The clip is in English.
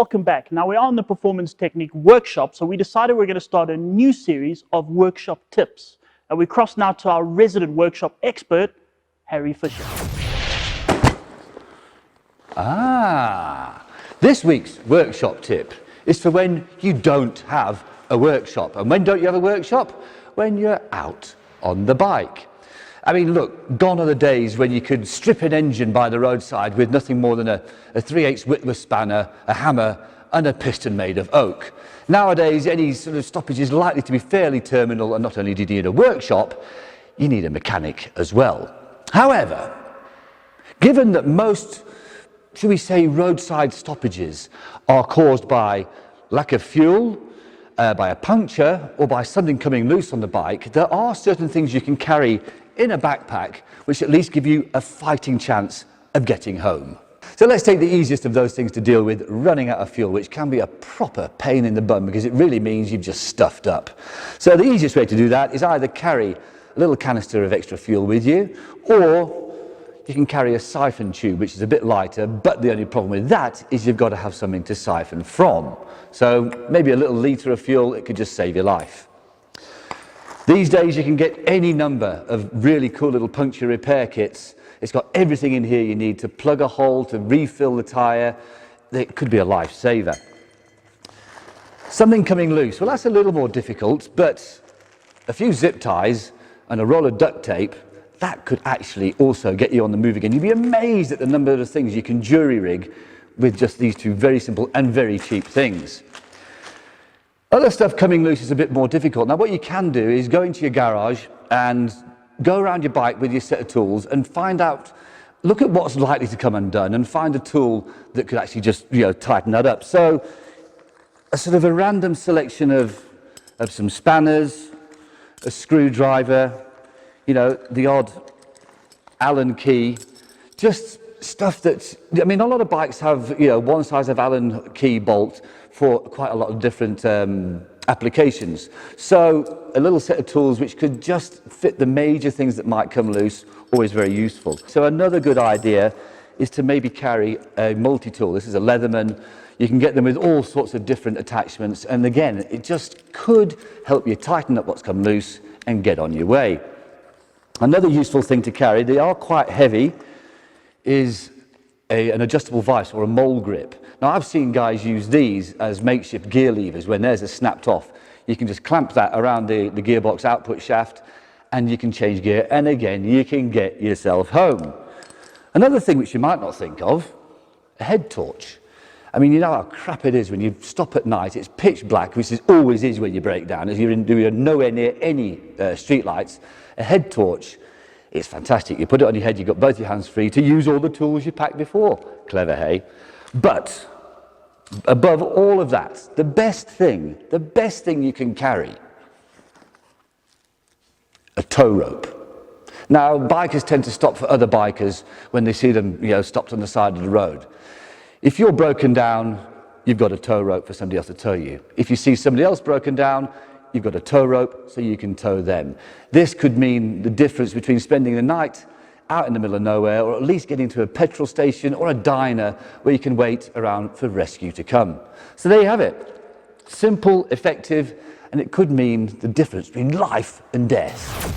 Welcome back. Now we're on the Performance Technique workshop, so we decided we're going to start a new series of workshop tips. And we cross now to our resident workshop expert, Harry Fisher. This week's workshop tip is for when you don't have a workshop. And when don't you have a workshop? When you're out on the bike. I mean, look, gone are the days when you could strip an engine by the roadside with nothing more than a 3/8 Whitworth spanner, a hammer, and a piston made of oak. Nowadays, any sort of stoppage is likely to be fairly terminal, and not only do you need a workshop, you need a mechanic as well. However, given that most, shall we say, roadside stoppages are caused by lack of fuel, by a puncture, or by something coming loose on the bike, there are certain things you can carry in a backpack which at least give you a fighting chance of getting home. So let's take the easiest of those things to deal with, running out of fuel, which can be a proper pain in the bum because it really means you've just stuffed up. So the easiest way to do that is either carry a little canister of extra fuel with you, or you can carry a siphon tube, which is a bit lighter, but the only problem with that is you've got to have something to siphon from. So maybe a little litre of fuel, it could just save your life. These days you can get any number of really cool little puncture repair kits. It's got everything in here you need to plug a hole, to refill the tyre. It could be a lifesaver. Something coming loose, well, that's a little more difficult, but a few zip ties and a roll of duct tape, that could actually also get you on the move again. You'd be amazed at the number of things you can jury rig with just these two very simple and very cheap things. Other stuff coming loose is a bit more difficult. Now what you can do is go into your garage and go around your bike with your set of tools and find out, look at what's likely to come undone and find a tool that could actually just, tighten that up. So a sort of a random selection of some spanners, a screwdriver, the odd Allen key, just stuff that's, a lot of bikes have, one size of Allen key bolt for quite a lot of different applications. So a little set of tools which could just fit the major things that might come loose, always very useful. So another good idea is to maybe carry a multi-tool. This is a Leatherman. You can get them with all sorts of different attachments. And again, it just could help you tighten up what's come loose and get on your way. Another useful thing to carry, they are quite heavy, is an adjustable vise or a mole grip. Now I've seen guys use these as makeshift gear levers. When theirs is snapped off, you can just clamp that around the gearbox output shaft and you can change gear, and again you can get yourself home. Another thing which you might not think of, a head torch. You know how crap it is when you stop at night, it's pitch black, which always is when you break down, as you're nowhere near any street lights. A head torch, it's fantastic. You put it on your head, you've got both your hands free to use all the tools you packed before. Clever, hey? But above all of that, the best thing you can carry, a tow rope. Now, bikers tend to stop for other bikers when they see them, stopped on the side of the road. If you're broken down, you've got a tow rope for somebody else to tow you. If you see somebody else broken down, you've got a tow rope so you can tow them. This could mean the difference between spending the night out in the middle of nowhere, or at least getting to a petrol station or a diner where you can wait around for rescue to come. So there you have it. Simple, effective, and it could mean the difference between life and death.